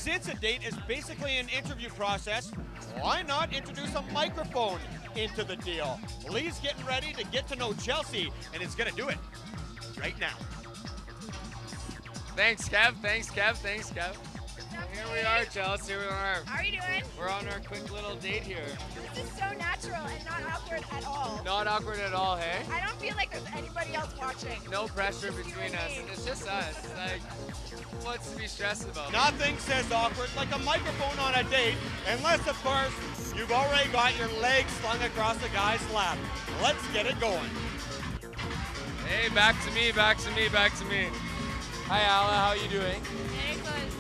Since a date is basically an interview process, why not introduce a microphone into the deal? Leigh's getting ready to get to know Chelsea, and is going to do it right now. Thanks, Kev. Thanks, Kev. Thanks, Kev. Here we are, Chelsea. Here we are. How are you doing? We're on our quick little date here. This is so natural and not awkward at all. Not awkward at all, hey? I don't feel like there's anybody else watching. No pressure between us. It's just us. Like, what's to be stressed about? Nothing says awkward like a microphone on a date, unless, of course, you've already got your legs slung across the guy's lap. Let's get it going. Hey, back to me, back to me, back to me. Hi, Ala. How are you doing? Very good.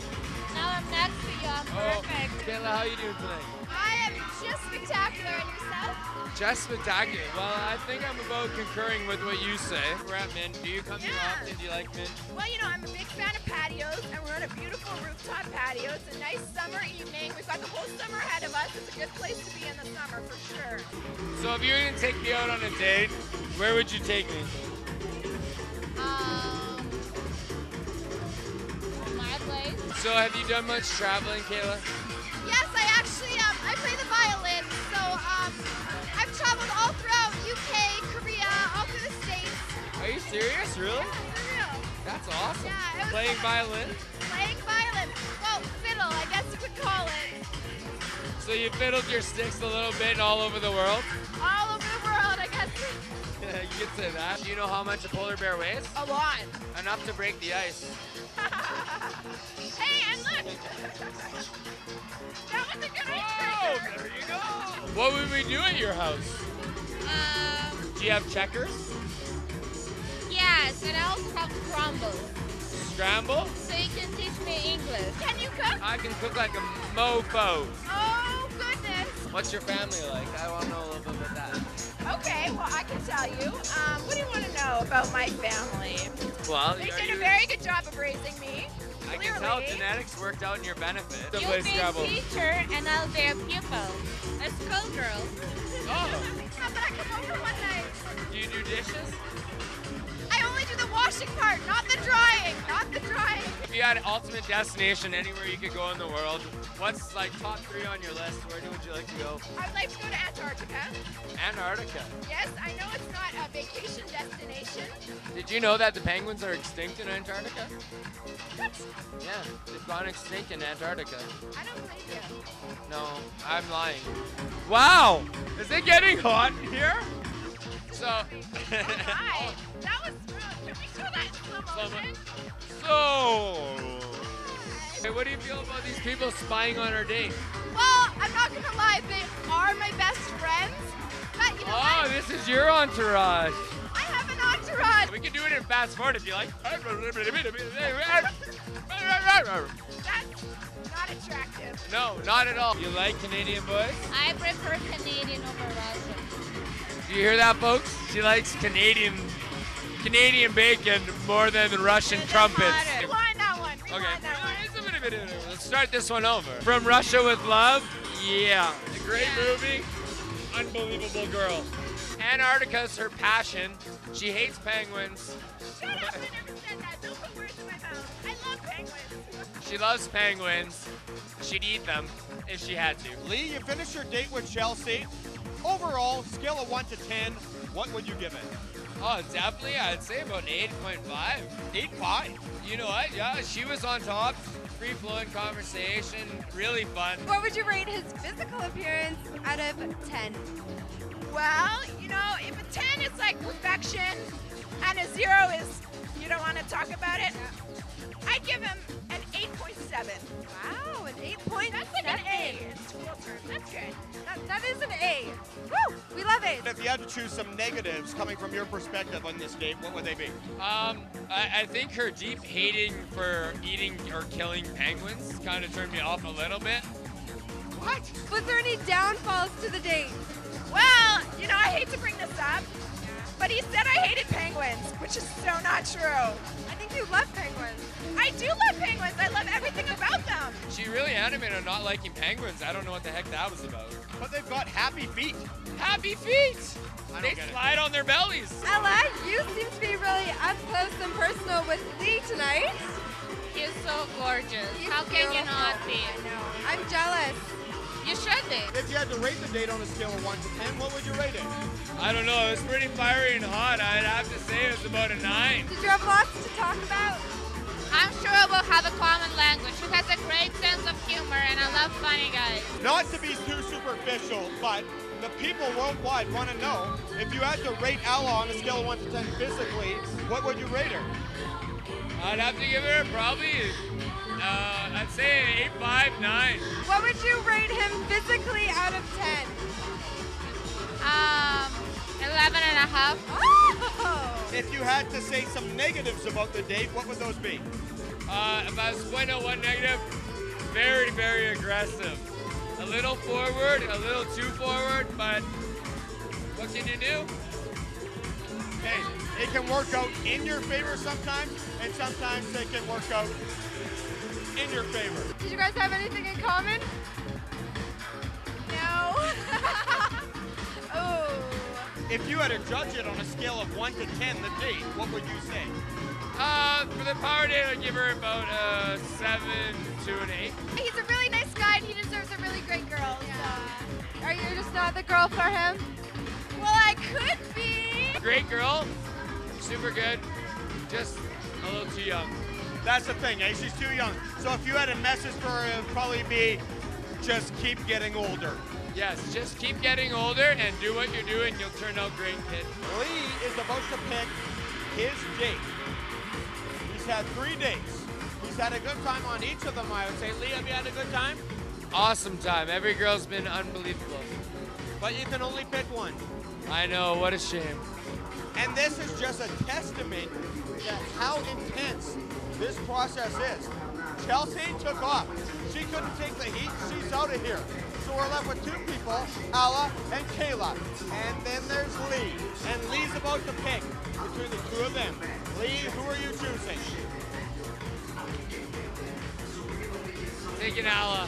Now I'm next to you. I'm perfect. Kayla, how are you doing tonight? I am just spectacular. And yourself? Just spectacular. Well, I think I'm about concurring with what you say. We're at MYNT. Do you come here often? Do you like MYNT? Well, you know, I'm a big fan of patios, and we're on a beautiful rooftop patio. It's a nice summer evening. We've got the whole summer ahead of us. It's a good place to be in the summer, for sure. So if you were going to take me out on a date, where would you take me? My place. So have you done much traveling, Kayla? Yes, I actually, I play the violin, so I've traveled all throughout UK, Korea, all through the States. Are you serious? Really? Yeah, for real. That's awesome. Yeah, it was Playing fun. violin? Playing violin. Well, fiddle, I guess you could call it. So you fiddled your sticks a little bit all over the world? All over the world, I guess. Yeah, you could say that. Do you know how much a polar bear weighs? A lot. Enough to break the ice. Hey, and look! That was a good Oh, icebreaker. there you go. What would we do at your house? Do you have checkers? Yes, and I also have crumble. Scramble? So you can teach me English. Can you cook? I can cook like a mofo. Oh, goodness. What's your family like? I want to know a little bit about that. Okay, well, I can tell you. What do you want to know about my family? Well, They did a very good job of raising me. I Clearly. can tell genetics worked out in your benefit. To You'll play be Scrabble. a teacher and I'll be a pupil. A schoolgirl. Oh, How about I come over one night? do you do dishes? I only do the washing part, not the drying. Not the drying. If you had an ultimate destination anywhere you could go in the world, what's like top 3 on your list? Where would you like to go? I'd like to go to Antarctica. Antarctica. Yes, I know it's not a vacation destination. Did you know that the penguins are extinct in Antarctica? What? Yeah, they've gone extinct in Antarctica. I don't believe you. No, I'm lying. Wow! Is it getting hot here? So, Hi. That was smooth. Can we show that in slow motion? Hey, what do you feel about these people spying on our date? Well, I'm not gonna lie, they are my best friends. But you know Oh, what? this is your entourage. I have an entourage. We can do it in fast forward if you like. That's not attractive. No, not at all. You like Canadian boys? I prefer Canadian over Russian. Do you hear that, folks? She likes Canadian bacon more than the Russian trumpets. Rewind that one. Okay. Rewind that one. Let's start this one over. From Russia with Love? Yeah. A great movie. Unbelievable girl. Antarctica's her passion. She hates penguins. Shut up, I never said that. Don't put words in my mouth. I love penguins. She loves penguins. She'd eat them if she had to. Leigh, you finished your date with Chelsea. Overall, scale of 1 to 10, what would you give it? Oh, definitely. I'd say about an 8.5. 8.5. You know what? Yeah, she was on top. Free-flowing conversation. Really fun. What would you rate his physical appearance out of 10? Well, you know, if a 10 is like perfection and a 0 is you don't want to talk about it, I'd give him an 8.7. Wow, an 8.7. That's like an A in school terms. That's good. That is an A. Woo, we love it. If you had to choose some negatives coming from your perspective on this date, what would they be? I think her deep hating for eating or killing penguins kind of turned me off a little bit. What? Was there any downfalls to the date? Well, you know, I hate to bring this up, but he said I hated penguins, which is so not true. I think you love penguins. I do love penguins. I love everything about them. She really animated on not liking penguins. I don't know what the heck that was about. But they've got happy feet. Happy feet! I don't They get it. slide on their bellies. Ella, you seem to be really up close and personal with Leigh tonight. He's so gorgeous. He's How can you beautiful. not be? be. I'm jealous. You should be. If you had to rate the date on a scale of 1 to 10, what would you rate it? I don't know. It was pretty fiery and hot. I'd have to say it was about a 9. Did you have lots to talk about? I'm sure we'll have a common language. She has a great sense of humor, and I love funny guys. Not to be too superficial, but the people worldwide want to know, if you had to rate Ella on a scale of 1 to 10 physically, what would you rate her? I'd have to give her probably, I'd say an 8.5, 9. What would you rate him physically out of 10? 11 and a half. Oh! If you had to say some negatives about the date, what would those be? If I was pointing out one negative, very, very aggressive. A little forward, a little too forward, but what can you do? Hey, it can work out in your favor sometimes, and sometimes it can work out in your favor. Did you guys have anything in common? No. Oh. If you had to judge it on a scale of 1 to 10, the date, what would you say? For the power date, I'd give her about a 7 to an 8. He's a really nice guy and he deserves a really great girl. So. Are you just not the girl for him? Well, I could be. Great girl, super good, just a little too young. That's the thing, eh? She's too young. So if you had a message for her, it would probably be, just keep getting older. Yes, just keep getting older and do what you're doing. You'll turn out great, kid. Leigh is about to pick his date. He's had 3 dates. He's had a good time on each of them, I would say. Leigh, have you had a good time? Awesome time. Every girl's been unbelievable. But you can only pick one. I know, what a shame. And this is just a testament to how intense this process is. Chelsea took off. She couldn't take the heat. She's out of here. So we're left with 2 people, Ella and Kayla. And then there's Leigh. And Leigh's about to pick between the 2 of them. Leigh, who are you choosing? Taking Ella.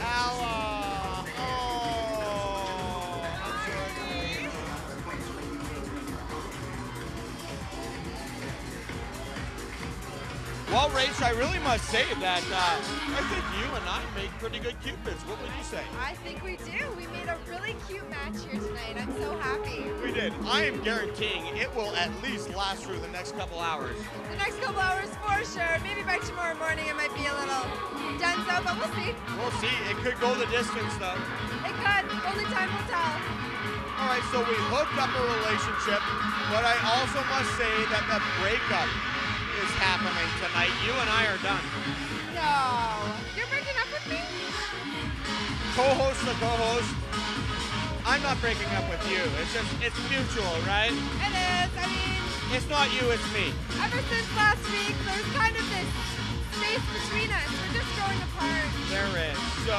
Ella. Oh, I'm sorry. Well, Rach, I really must say that I think you and I make pretty good Cupids. What would you say? I think we do. We made a really cute match here tonight. I'm so happy. We did. I am guaranteeing it will at least last through the next couple hours. The next couple hours for sure. Maybe by tomorrow morning it might be a little done so, but we'll see. We'll see. It could go the distance, though. It could. Only time will tell. All right, so we hooked up a relationship, but I also must say that the breakup is happening tonight. You and I are done. No. You're breaking up with me? Co-host to co-host. I'm not breaking up with you. It's mutual, right? It is. I mean, It's not you, it's me. ever since last week, there's kind of this space between us. We're just growing apart. There is. So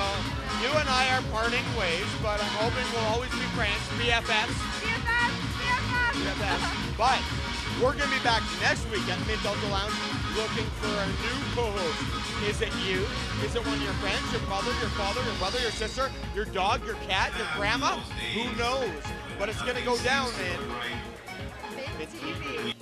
you and I are parting ways, but I'm hoping we'll always be friends. BFFs. BFF, BFF. BFFs. But we're going to be back next week at MYNT Lounge looking for a new co-host. Is it you? Is it one of your friends, your mother, your father, your brother, your sister, your dog, your cat, your grandma? Who knows? But it's going to go down in MYNT TV.